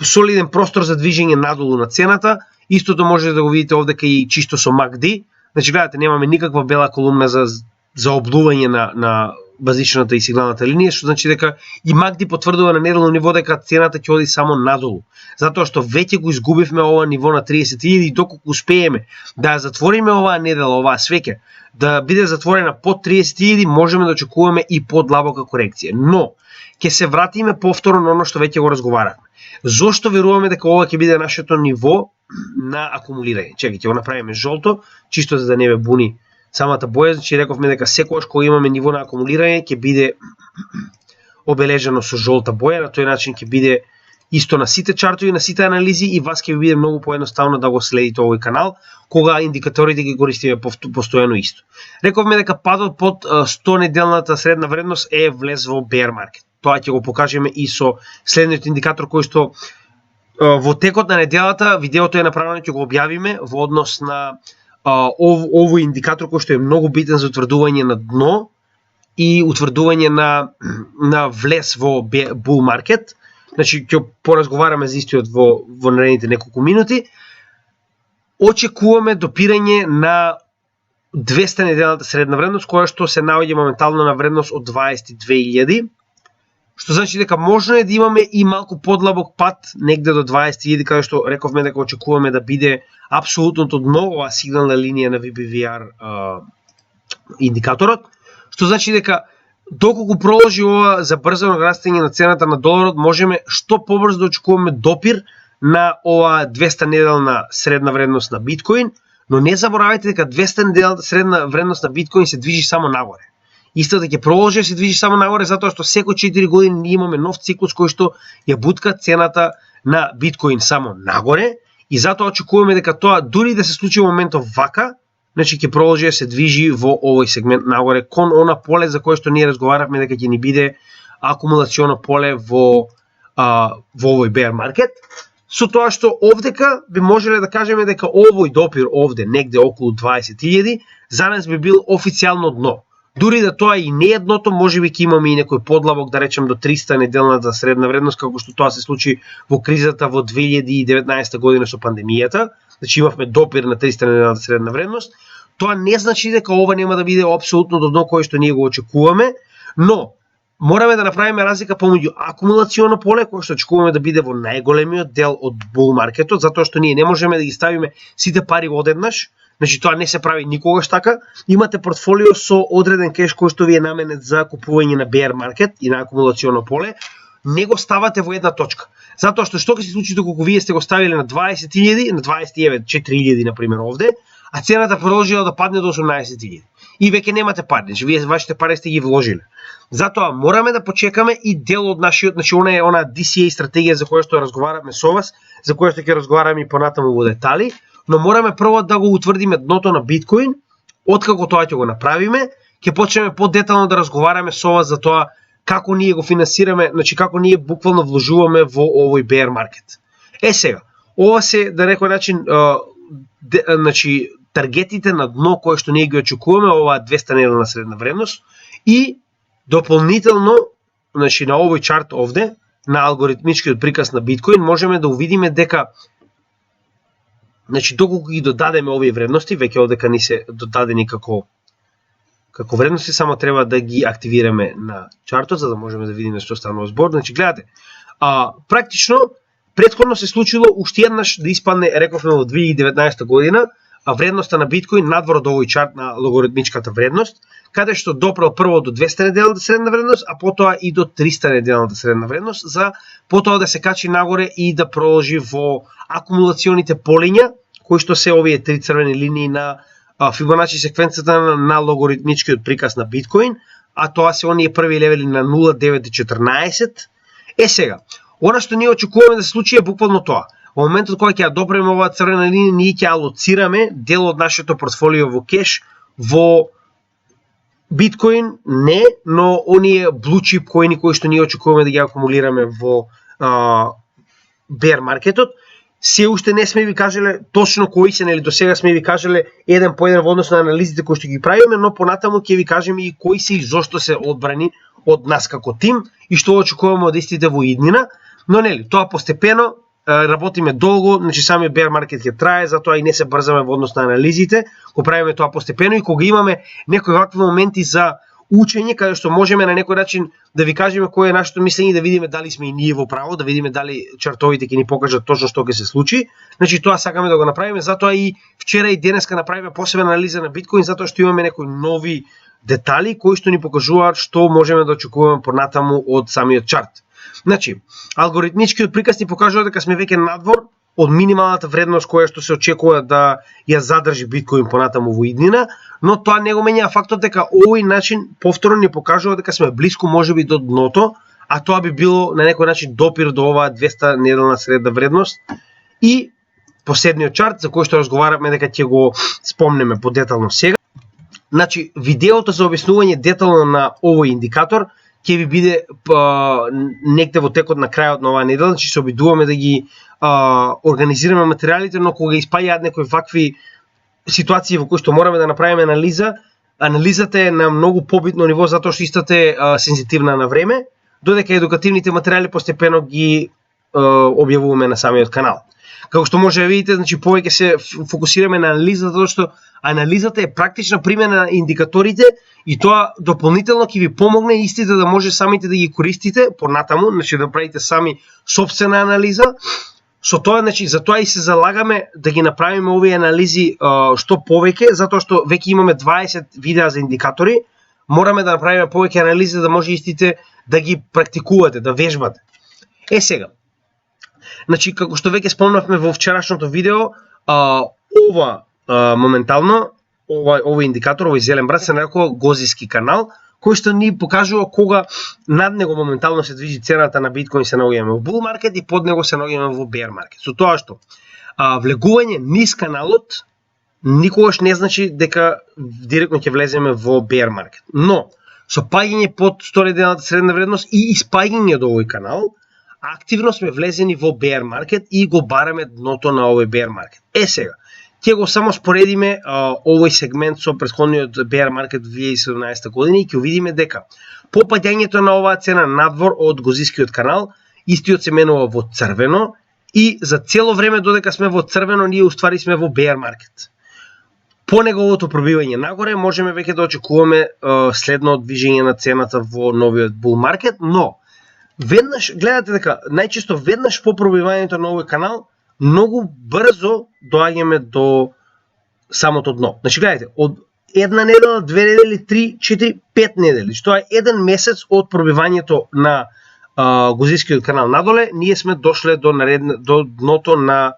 солиден простор за движење надолу на цената, истото можете да го видите овдека и чисто со MACD, значи гледате, немаме никаква бела колумна за облување на базичната и сигналната линија, што значи дека и MACD потврдува на неделно ниво дека цената ќе оди само надолу. Затоа што веќе го изгубивме ова ниво на 30.000 и доколку успееме да затвориме оваа недела, оваа свеќе, да биде затворена под 30.000, можеме да очекуваме и подлабока корекција. Но ќе се вратиме повторно на оно што веќе го разговаравме. Зошто веруваме дека ова ќе биде нашето ниво на акумулирање? Чекајте, ќе го направиме жолто, чисто за да не ве буни самата боја, значи рековме дека секогаш кога имаме ниво на акумулирање ќе биде обележано со жолта боја, на тој начин ќе биде исто на сите чартови, на сите анализи и вас ќе ви биде многу поедноставно да го следите овој канал, кога индикаторите ги користиме постојано исто. Рековме дека падот под 100 неделната средна вредност е влез во bear market. Тоа ќе го покажеме и со следниот индикатор кој што во текот на неделата видеото е направено, ќе го објавиме во однос на овој индикатор кој што е многу битен за утврдување на дно и утврдување на влез во bull market. Значи ќе поразговараме за истиот во наредните неколку минути. Очекуваме допирање на 200 неделната средна вредност, која што се наоѓа моментално на вредност од 22.000, што значи дека можно е да имаме и малку подлабок пат негде до 20.000, каде што рековме дека очекуваме да биде апсолутното дно, оваа сигнална линија на VBVR индикаторот, што значи дека доколку продолжи ова забрзано растење на цената на доларот, можеме што побрзо да очекуваме допир на оваа 200 неделна средна вредност на биткоин, но не заборавајте дека 200 неделната средна вредност на биткоин се движи само нагоре. Истото ќе продолжи да се движи само нагоре затоа што секој 4 години имаме нов циклус кој што ја бутка цената на биткоин само нагоре и затоа очекуваме дека тоа дури да се случи во моментов вака, значи ќе продолжи да се движи во овој сегмент нагоре кон она поле за кое што ние разговаравме дека ќе ни биде акумулационо поле во овој bear market. Со тоа што овдека би можеле да кажеме дека овој допир овде негде околу 20.000 за нас би бил официјално дно. Дури да тоа и не е дното, можеби ќе имаме и некој подлабок, да речем до 300 неделната средна вредност, како што тоа се случи во кризата во 2019 година со пандемијата. Значи имавме допир на 300 неделната средна вредност. Тоа не значи дека ова нема да биде апсолутно до дно кое што ние го очекуваме, но мораме да направиме разлика помеѓу акумулационо поле, кое што очекуваме да биде во најголемиот дел од bull маркетот, затоа што ние не можеме да ги ставиме сите пари одеднаш. Значи тоа не се прави никогаш така. Имате портфолио со одреден кеш кој што ви е наменет за купување на bear market и на акумулационо поле, не го ставате во една точка. Затоа што ќе се случи доколку вие сте го ставиле на 20.000, на 29.400 на пример овде, а цената продолжила да падне до 18.000. И веќе немате пари, значи вие вашите пари сте ги вложиле. Затоа мораме да почекаме и дел од нашиот, значи она DCA стратегија за која што разговараме со вас, за која што ќе разговараме и понатаму во детали, но мораме прво да го утврдиме дното на биткоин. Откако тоа ќе го направиме, ќе почнеме подетално да разговараме со вас за тоа како ние го финансираме, значи како ние буквално вложуваме во овој bear market. Сега, ова се на некој начин значи таргетите на дно кои што ние ги очекуваме, оваа 200 неделна средна вредност и дополнително, значи на овој чарт овде, на алгоритмичкиот приказ на биткоин, можеме да увидиме дека значи доколку ги додадеме овие вредности, веќе овдека ни се додадени како вредности, само треба да ги активираме на чартот за да можеме да видиме што станува збор. Значи гледате, практично претходно се случило уште еднаш да испадне, рековме во 2019 година, вредноста на биткоин надвор од овој чарт на логаритмичката вредност, каде што допрел прво до 200 неделната средна вредност, а потоа и до 300 неделната средна вредност, за потоа да се качи нагоре и да продолжи во акумулационите полиња, кои што се овие три црвени линии на Фибоначи секвенцата на логоритмичкиот приказ на биткоин, а тоа се оние први левели на 0, 9 и 14. Сега, она што ние очекуваме да се случи е буквално тоа. Во моментот кога ќе ја допреме оваа црвена линија, ние ќе алоцираме дел од нашето портфолио во кеш во биткоин, не, но оние blue chip коини кои што ние очекуваме да ги акумулираме во bear маркетот. Се уште не сме ви кажале точно кои се, нели до сега сме ви кажале еден по еден во однос на анализите кои што ги правиме, но понатаму ќе ви кажеме и кои се и зошто се одбрани од нас како тим и што очекуваме од истите во иднина, но нели тоа постепено работиме долго, значи самиот bear маркет ќе трае, затоа и не се брзаме во однос на анализите, го правиме тоа постепено и кога имаме некои вакви моменти за учење каде што можеме на некој начин да ви кажеме кој е нашето мислење и да видиме дали сме и ние во право, да видиме дали чартовите ќе ни покажат точно што ќе се случи. Значи тоа сакаме да го направиме, затоа и вчера и денеска направиме посебна анализа на биткоин, затоа што имаме некои нови детали кои што ни покажуваат што можеме да очекуваме понатаму од самиот чарт. Значи, алгоритмичкиот приказ ни покажува дека сме веќе надвор од минималната вредност која што се очекува да ја задржи биткоин понатаму во иднина, но тоа не го менја фактот дека овој начин повторно ни покажува дека сме блиску можеби до дното, а тоа би било на некој начин допир до оваа 200 неделна средна вредност. И последниот чарт за кој што разговараме дека ќе го спомнеме подетално сега. Значи, видеото за објаснување детално на овој индикатор ќе ви биде негде во текот на крајот на оваа недела, значи се обидуваме да ги организираме материјалите, но кога испаѓаат некои вакви ситуации во кои што мораме да направиме анализа, анализата е на многу побитно ниво затоа што истата е сензитивна на време, додека едукативните материјали постепено ги објавуваме на самиот канал. Како што може да видите, значи повеќе се фокусираме на анализа затоа што анализата е практична примена на индикаторите и тоа дополнително ќе ви помогне истите да може самите да ги користите понатаму, значи да правите сами сопствена анализа. Со тоа, значи, затоа и се залагаме да ги направиме овие анализи што повеќе, затоа што веќе имаме 20 видеа за индикатори, мораме да направиме повеќе анализи да може истите да ги практикувате, да вежбате. Сега, значи, како што веќе спомнавме во вчерашното видео, ова моментално, овој индикатор, овој зелен брат се нарекува Гозиски канал, кој што ни покажува кога над него моментално се движи цената на биткоин, се наоѓаме во бул маркет и под него се наоѓаме во бер маркет. Со тоа што влегување низ каналот никогаш не значи дека директно ќе влеземе во бер маркет. Но со паѓање под 100 неделната средна вредност и испаѓање од овој канал, активно сме влезени во бер маркет и го бараме дното на овој бер маркет. Сега, ќе го само споредиме овој сегмент со претходниот bear маркет 2017 година и ќе видиме дека по паѓањето на оваа цена надвор од Гозискиот канал, истиот се менува во црвено и за цело време додека сме во црвено, ние уствари сме во bear маркет. По неговото пробивање нагоре можеме веќе да очекуваме следно движење на цената во новиот bull маркет, но веднаш гледате дека најчесто веднаш по пробивањето на овој канал многу брзо доаѓаме до самото дно. Значи, гледайте, од една недела, 2 недели, 3, 4, 5 недели, што е еден месец од пробивањето на Гозискиот канал надоле, ние сме дошле до дното на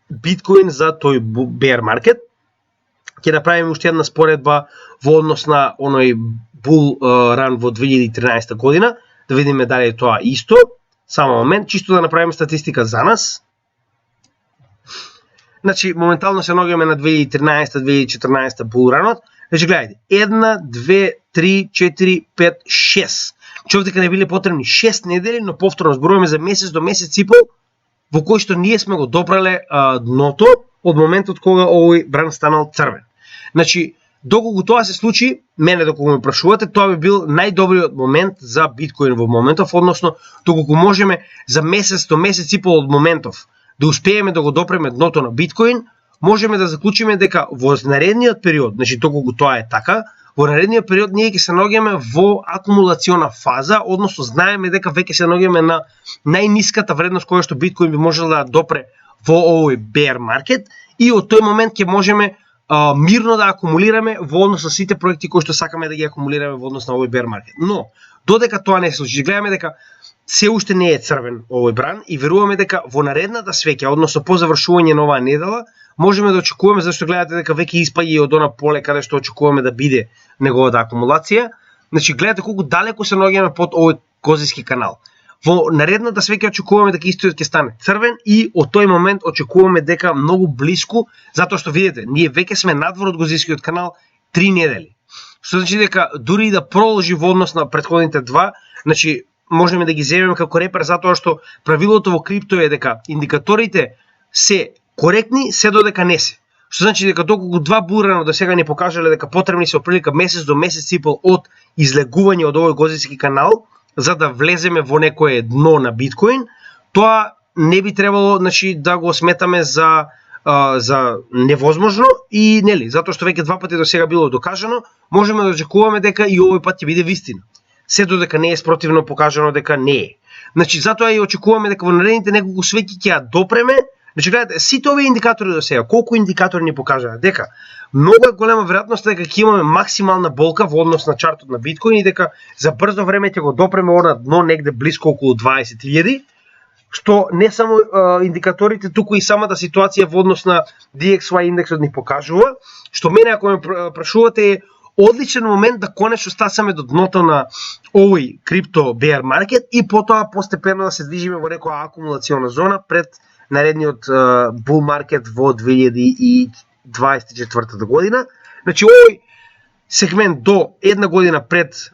биткоин за тој bear маркет. Ќе направиме уште една споредба во однос на оној bull run во 2013 година, да видиме дали е тоа исто. Само момент, чисто да направиме статистика за нас. Значи, моментално се наоѓаме на 2013-2014 булранот. Значи, гледайте, 1, 2, 3, 4, 5, 6. Човек дека не биле потребни 6 недели, но повторно зборуваме за месец до месец и пол, во кој што ние сме го допрале дното од моментот кога овој бран станал црвен. Значи, доколку тоа се случи, мене доколку ме прашувате, тоа би бил најдобриот момент за биткоин во моментов, односно, доколку можеме за месец до месец и пол од моментов да успееме да го допреме дното на биткоин, можеме да заклучиме дека во наредниот период, значи доколку тоа е така, во наредниот период ние ќе се наоѓаме во акумулациона фаза, односно знаеме дека веќе се наоѓаме на најниската вредност која што биткоин би можел да допре во овој bear маркет и од тој момент ќе можеме мирно да акумулираме во однос на сите проекти кои што сакаме да ги акумулираме во однос на овој bear market. Но додека тоа не се случи, гледаме дека се уште не е црвен овој бран и веруваме дека во наредната свеќа, односно по завршување на оваа недела, можеме да очекуваме, зашто гледате дека веќе испаѓа и од она поле каде што очекуваме да биде неговата акумулација. Значи гледате колку далеку се наоѓаме под овој козиски канал. Во наредната свеќа очекуваме дека историот ќе стане црвен и од тој момент очекуваме дека многу блиску, затоа што видите, ние веќе сме надвор од козискиот канал 3 недели. Што значи дека дури и да продолжи во однос на претходните два, значи можеме да ги земеме како репер затоа што правилото во крипто е дека индикаторите се коректни се додека не се. Што значи дека доколку два бурано до сега ни покажале дека потребни се оприлика месец до месец и пол од излегување од овој козиски канал за да влеземе во некое дно на биткоин, тоа не би требало, значи, да го сметаме за невозможно и нели, затоа што веќе два пати до сега било докажано, можеме да очекуваме дека и овој пат ќе биде вистина. Се додека не е спротивно покажано дека не е. Значи затоа и очекуваме дека во наредните неколку свеќи ќе ја допреме. Значи гледате, сите овие индикатори до сега, колку индикатори ни покажаат дека многу е голема веројатност дека ќе имаме максимална болка во однос на чартот на биткоин и дека за брзо време ќе го допреме она дно негде блиско околу 20.000, што не само индикаторите, туку и самата ситуација во однос на DXY индексот ни покажува, што мене ако ме прашувате е одличен момент да конечно стасаме до дното на овој крипто bear market и потоа постепено да се движиме во некоја акумулациона зона пред наредниот bull market во 2024 година. Значи овој сегмент до една година пред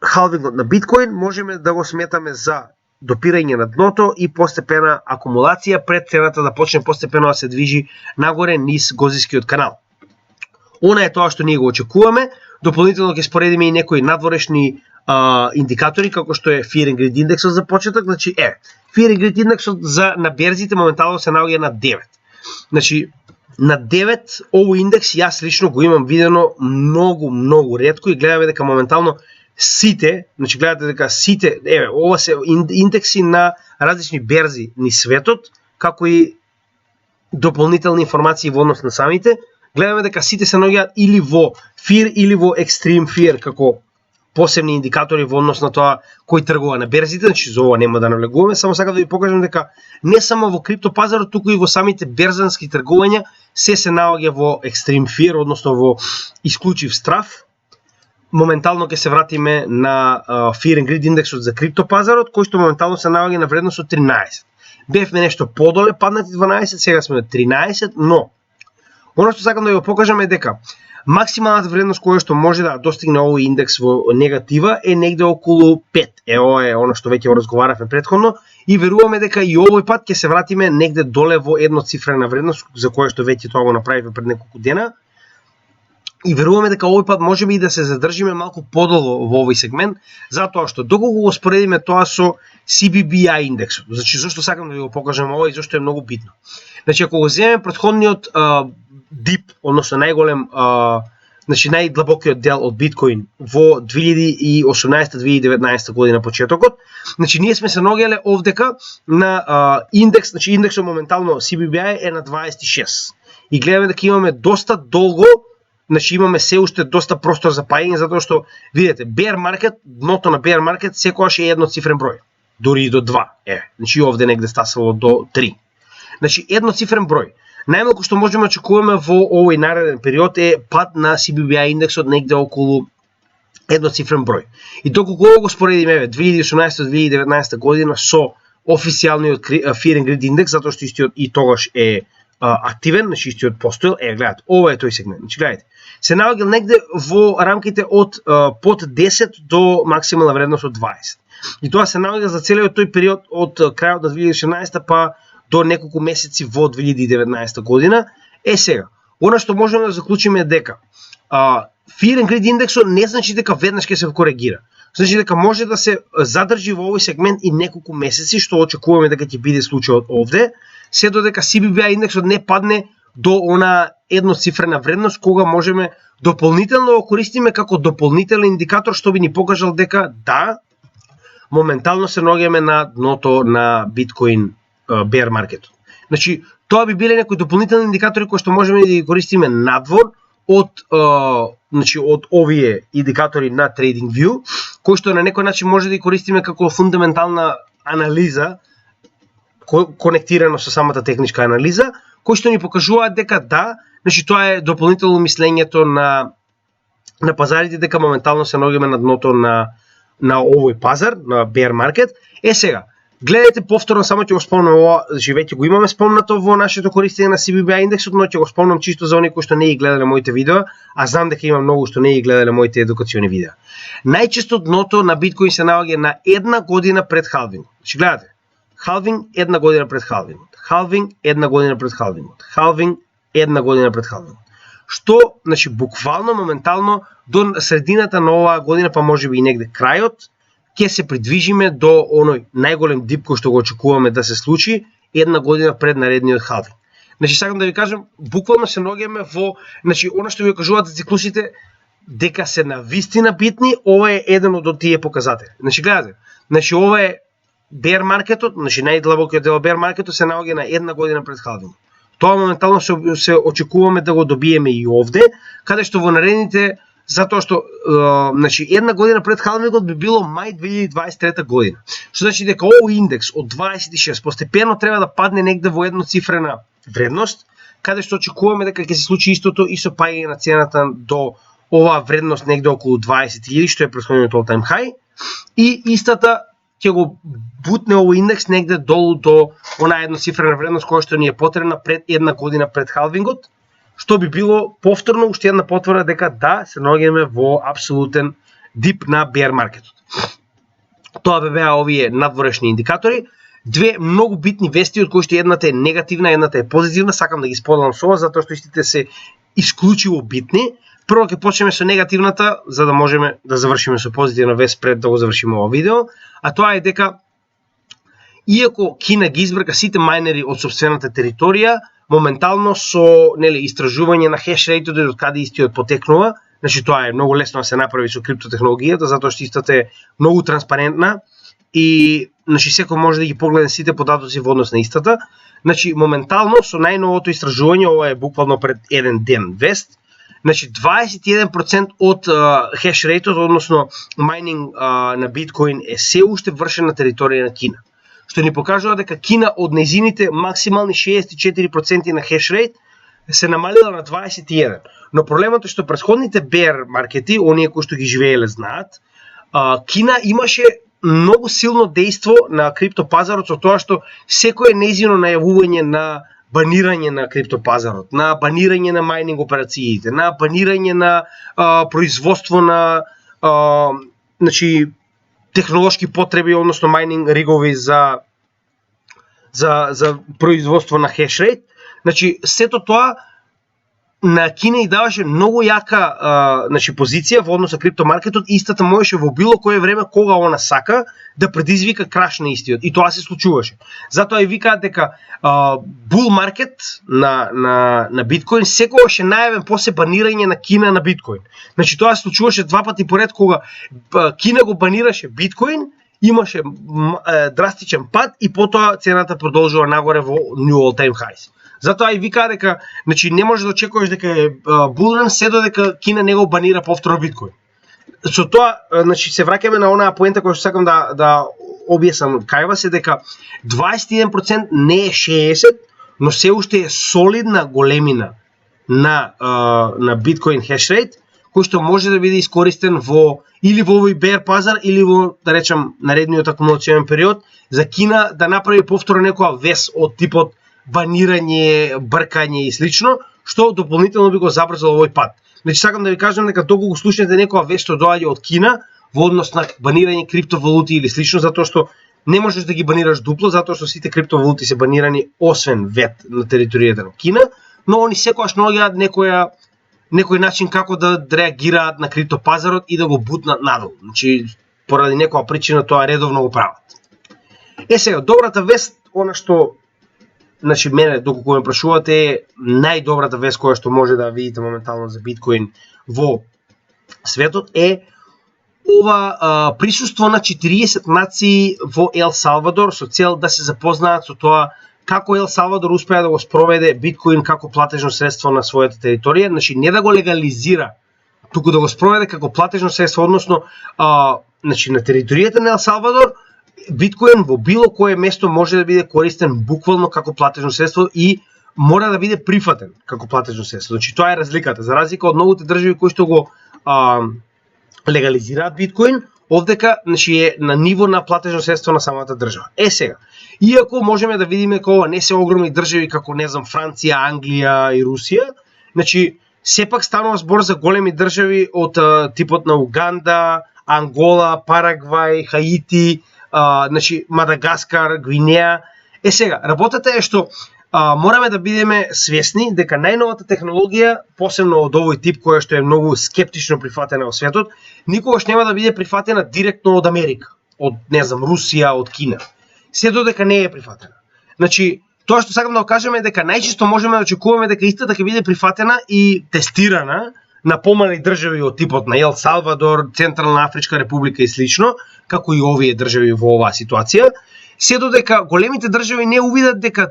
халвингот на биткоин можеме да го сметаме за допирање на дното и постепена акумулација пред цената да почне постепено да се движи нагоре низ козискиот канал. Она е тоа што ние го очекуваме. Дополнително ќе споредиме и некои надворешни индикатори како што е Fear and Greed индексот за почеток. Значи Fear and Greed индексот на берзите моментално се наоѓа на 9. Значи на 9 овој индекс јас лично го имам видено многу ретко и гледаме дека моментално сите, значи гледате дека сите, ова се индекси на различни берзи ни светот, како и дополнителни информации во однос на самите. Гледаме дека сите се наоѓаат или во Fear или во Extreme Fear како посебни индикатори во однос на тоа кој тргува на берзите, значи за ова нема да навлегуваме, само сакам да ви покажам дека не само во криптопазарот, туку и во самите берзански тргувања се наоѓа во Extreme Fear, односно во исклучив страф. Моментално ќе се вратиме на Fear and Greed индексот за криптопазарот, кој што моментално се наоѓа на вредност од 13. Бевме нешто подоле, паднати 12, сега сме на 13, но оно што сакам да ви го покажам е дека максималната вредност која што може да достигне овој индекс во негатива е негде околу 5. Ова е оно што веќе го разговаравме претходно и веруваме дека и овој пат ќе се вратиме негде доле во едноцифрена вредност за која што веќе тоа го направивме пред неколку дена. И веруваме дека овој пат можеме и да се задржиме малку подолго во овој сегмент, затоа што доколку го споредиме тоа со CBBI индексот. Значи зошто сакам да ви го покажам ова и зошто е многу битно. Значи ако го земеме претходниот дип, односно најголем, значи најдлабокиот дел од биткоин во 2018-2019 година почетокот, значи ние сме се наоѓале овдека на индекс, значи индексот моментално CBBI е на 26. И гледаме дека имаме доста долго, значи имаме се уште доста простор за паѓање, затоа што видите, bear market, дното на bear market секогаш е едноцифрен број, дури и до 2. Значи овде негде стасало до 3. Значи едноцифрен број. Најмалку што можеме да очекуваме во овој нареден период е пад на CBBI индексот негде околу едноцифрен број. И доколку го споредиме 2018-2019 година со официјалниот Fear and Greed индекс, затоа што истиот и тогаш е активен, значи истиот постоел, гледате, ова е тој сегмент. Значи гледате, се наоѓа негде во рамките од под 10 до максимална вредност од 20. И тоа се наоѓа за целиот тој период од крајот на 2018 па до неколку месеци во 2019 година. Сега, она што можеме да заклучиме е дека Fear and Greed индексот не значи дека веднаш ќе се коригира. Значи дека може да се задржи во овој сегмент и неколку месеци, што очекуваме дека ќе биде случајот овде, се додека CBBI индексот не падне до она едноцифрена вредност, кога можеме дополнително го користиме како дополнителен индикатор што би ни покажал дека да, моментално се наоѓаме на дното на биткоин bear market. Значи, тоа би биле некои дополнителни индикатори кои што можеме да ги користиме надвор од овие индикатори на TradingView, кои што на некој начин може да ги користиме како фундаментална анализа конектирано со самата техничка анализа, кои што ни покажуваат дека да, значи тоа е дополнително мислењето на пазарите дека моментално се наоѓаме на дното на овој пазар, на bear market. Сега, гледате повторно, само ќе го спомнам ова, значи веќе го имаме спомнато во нашето користење на CBBI индексот, но ќе го спомнам чисто за оние кои што не ги гледале моите видеа, а знам дека има многу што не ги гледале моите едукациони видеа. Најчесто дното на биткоин се наоѓа на една година пред халвинг. Значи гледате, халвинг една година пред халвингот, халвинг една година пред халвингот, халвинг една година пред халвингот. Што, значи, буквално, моментално, до средината на оваа година, па може би и негде крајот, ќе се придвижиме до оној најголем дип кој што го очекуваме да се случи една година пред наредниот халвинг. Значи, сакам да ви кажам, буквално се наоѓаме во, значи, она што ви кажуваат за циклусите, дека се навистина битни, ова е еден од тие показатели. Значи, гледате, значи, ова е bear маркетот, значи најдлабокиот дел bear маркетот се наоѓа на една година пред халвинг. Тоа моментално се очекуваме да го добиеме и овде, каде што во наредните, затоа што значи една година пред халвингот би било мај 2023 година. Што значи дека овој индекс од 26 постепено треба да падне негде во едноцифрена вредност, каде што очекуваме дека ќе се случи истото и со паѓање на цената до оваа вредност негде околу 20.000, што е претходниот all time high, и истата ќе го бутне овој индекс негде долу до онаа едноцифрена вредност која што ни е потребна пред една година пред халвингот, што би било повторно уште една потврда дека да, се наоѓаме во апсолутен дип на bear маркетот. Тоа беа овие надворешни индикатори. Две многу битни вести, од кои што едната е негативна, едната е позитивна, сакам да ги споделам со вас, затоа што истите се исклучиво битни. Прво ќе почнеме со негативната, за да можеме да завршиме со позитивна вест пред да го завршиме ова видео, а тоа е дека иако Кина ги избрка сите мајнери од сопствената територија, моментално со истражување на хеш рейтот од каде истиот потекнува, значи тоа е многу лесно да се направи со криптотехнологијата, затоа што истата е многу транспарентна и значи секој може да ги погледа сите податоци во однос на истата. Значи моментално со најновото истражување, ова е буквално пред еден ден вест, значи 21% од хеш рейтот, односно майнинг на биткоин е се уште вршен на територија на Кина. Што ни покажува дека Кина од нејзините максимални 64% на хеш рейт се намалила на 21. Но проблемот е што претходните bear маркети, оние кои што ги живееле знаат, Кина имаше многу силно дејство на криптопазарот со тоа што секое нејзино најавување на банирање на криптопазарот, на банирање на майнинг операциите, на банирање на производство на значи технолошки потреби, односно майнинг ригови за производство на хеш рейт. Значи сето тоа на Кина и даваше многу јака значи позиција во однос на криптомаркетот, истата можеше во било кое време кога она сака да предизвика краш на истиот, и тоа се случуваше. Затоа и викаат дека бул маркет на биткоин секогаш е најавен после банирање на Кина на биткоин. Значи тоа се случуваше два пати поред кога Кина го банираше биткоин, имаше драстичен пад и потоа цената продолжува нагоре во new all time highs. Затоа и вика дека значи не може да очекуваш дека е булран се додека Кина не го банира повторно биткоин. Со тоа значи се враќаме на онаа поента која што сакам да објаснам кај вас е дека 21% не е 60, но се уште е солидна големина на биткоин хеш рейт кој што може да биде искористен или во овој bear пазар или во, да речам, наредниот акумулационен период за Кина да направи повторно некоја вес од типот банирање, бркање и слично, што дополнително би го забрзало овој пат. Значи сакам да ви кажам дека доколку го слушнете некоја вест што доаѓа од Кина во однос на банирање криптовалути или слично, затоа што не можеш да ги банираш дупло, затоа што сите криптовалути се банирани освен вет на територијата на Кина, но они секогаш наоѓаат некој начин како да реагираат на криптопазарот и да го бутнат надолу. Значи поради некоја причина тоа редовно го прават. Сега добрата вест, она што значи мене доколку ме прашувате е најдобрата вест која што може да видите моментално за биткоин во светот е ова присуство на 40 нации во Ел Салвадор со цел да се запознаат со тоа како Ел Салвадор успеа да го спроведе биткоин како платежно средство на својата територија, значи не да го легализира, туку да го спроведе како платежно средство, односно значи на територијата на Ел Салвадор биткоин во било кое место може да биде користен буквално како платежно средство и мора да биде прифатен како платежно средство. Значи тоа е разликата. За разлика од многуте држави кои што го легализираат биткоин, овдека значи е на ниво на платежно средство на самата држава. Сега, иако можеме да видиме дека не се огромни држави како не знам Франција, Англија и Русија, значи сепак станува збор за големи држави од типот на Уганда, Ангола, Парагвај, Хаити, значи Мадагаскар, Гвинеја. Сега, работата е што мораме да бидеме свесни дека најновата технологија, посебно од овој тип која што е многу скептично прифатена во светот, никогаш нема да биде прифатена директно од Америка, од не знам Русија, од Кина. Се додека не е прифатена. Значи, тоа што сакам да го кажеме е дека најчесто можеме да очекуваме дека истата ќе биде прифатена и тестирана на помали држави од типот на Ел Салвадор, Централна Афричка република и слично, како и овие држави во оваа ситуација, се додека големите држави не увидат дека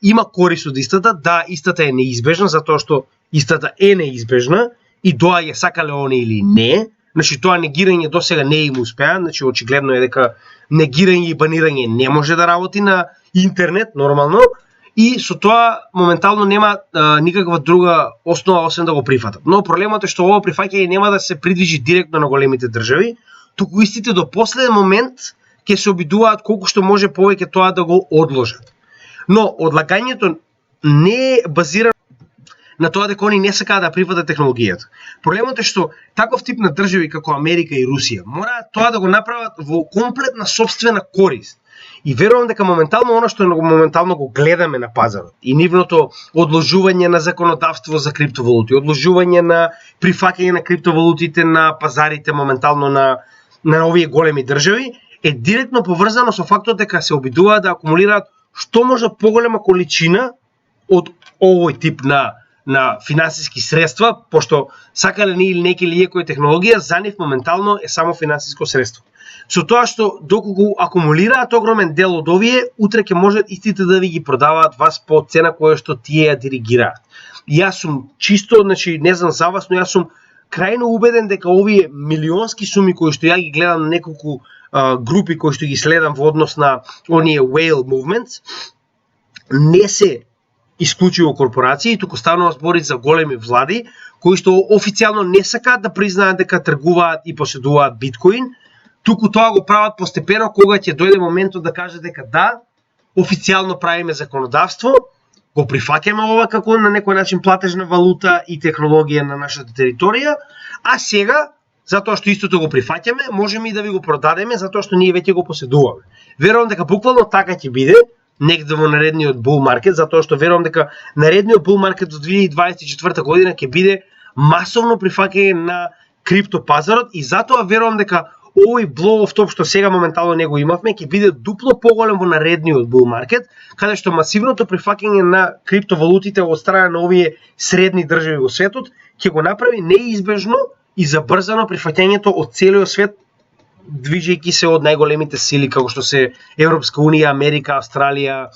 има корист од истата, истата е неизбежна, затоа што истата е неизбежна и доаѓа сакале они или не. Значи тоа негирање досега не им успеа, значи очигледно е дека негирање и банирање не може да работи на интернет нормално и со тоа моментално нема никаква друга основа освен да го прифатат. Но проблемот е што ово прифаќање нема да се придвижи директно на големите држави, туку истите до последен момент ќе се обидуваат колку што може повеќе тоа да го одложат. Но одлагањето не е базирано на тоа дека они не сакаат да прифатат технологијата. Проблемот е што таков тип на држави како Америка и Русија мораат тоа да го направат во комплетна собствена корист. И верувам дека моментално оно што моментално го гледаме на пазарот и нивното одложување на законодавство за криптовалути, одложување на прифаќање на криптовалутите на пазарите моментално на овие големи држави е директно поврзано со фактот дека се обидуваат да акумулираат што може поголема количина од овој тип на финансиски средства, пошто сакале не или неки или некоја технологија за нив моментално е само финансиско средство. Со тоа што доколку акумулираат огромен дел од овие, утре ќе можат истите да ви ги продаваат вас по цена која што тие ја диригираат. И јас сум чисто, значи не знам за вас, но јас сум крајно убеден дека овие милионски суми кои што ја ги гледам на неколку групи кои што ги следам во однос на оние whale movements, не се исклучиво корпорации, туку станува збори за големи влади кои што официјално не сакаат да признаат дека тргуваат и поседуваат биткоин, туку тоа го прават постепено кога ќе дојде моментот да кажат дека официјално правиме законодавство, го прифаќаме ова како на некој начин платежна валута и технологија на нашата територија, а сега затоа што истото го прифаќаме, можеме и да ви го продадеме затоа што ние веќе го поседуваме. Верувам дека буквално така ќе биде негде во наредниот bull market, затоа што верувам дека наредниот bull market до 2024 година ќе биде масовно прифаќање на криптопазарот и затоа верувам дека овој blow-off топ што сега моментално не го имавме ќе биде дупло поголем во наредниот bull market, каде што масивното прифаќање на криптовалутите од страна на овие средни држави во светот ќе го направи неизбежно и забрзано прифаќањето од целиот свет, движејќи се од најголемите сили како што се Европска унија, Америка, Австралија,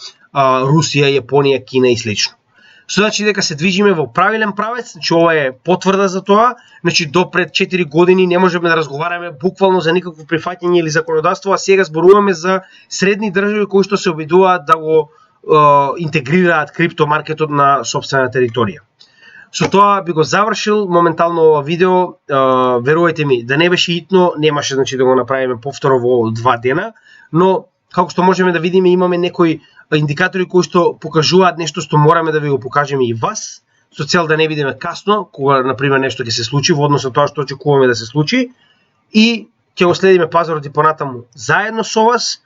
Русија, Јапонија, Кина и слично. Што значи дека се движиме во правилен правец, значи ова е потврда за тоа, значи до пред 4 години не можеме да разговараме буквално за никакво прифаќање или законодавство, а сега зборуваме за средни држави кои што се обидуваат да го интегрираат криптомаркетот на сопствена територија. Со тоа би го завршил моментално ова видео, верувајте ми, да не беше итно, немаше значи да го направиме повторно во 2 дена, но како што можеме да видиме имаме некои индикатори кои што покажуваат нешто што мораме да ви го покажеме и вас, со цел да не бидеме касно кога на пример нешто ќе се случи во однос на тоа што очекуваме да се случи и ќе го следиме пазарот и понатаму заедно со вас.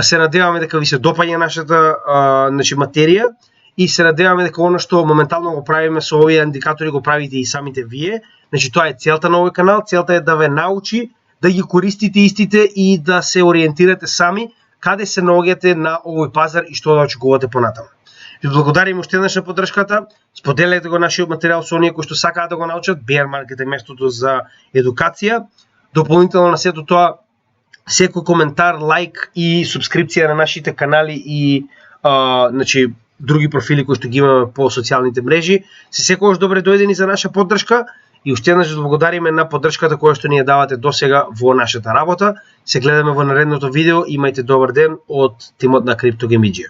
Се надеваме дека ви се допаѓа нашата значи материја и се надеваме дека оно што моментално го правиме со овие индикатори го правите и самите вие. Значи тоа е целта на овој канал, целта е да ве научи да ги користите истите и да се ориентирате сами каде се наоѓате на овој пазар и што да очекувате понатаму. Ви благодарим уште еднаш на поддршката. Споделете го нашиот материјал со оние кои што сакаат да го научат. Bear Market е местото за едукација. Дополнително на сето тоа, секој коментар, лайк и субскрипција на нашите канали и значи други профили кои што ги имаме по социјалните мрежи, се секогаш добре дојдени за наша поддршка и уште еднаш да благодариме на поддршката која што ни ја давате досега во нашата работа. Се гледаме во наредното видео, имајте добар ден од тимот на CryptoGameDG.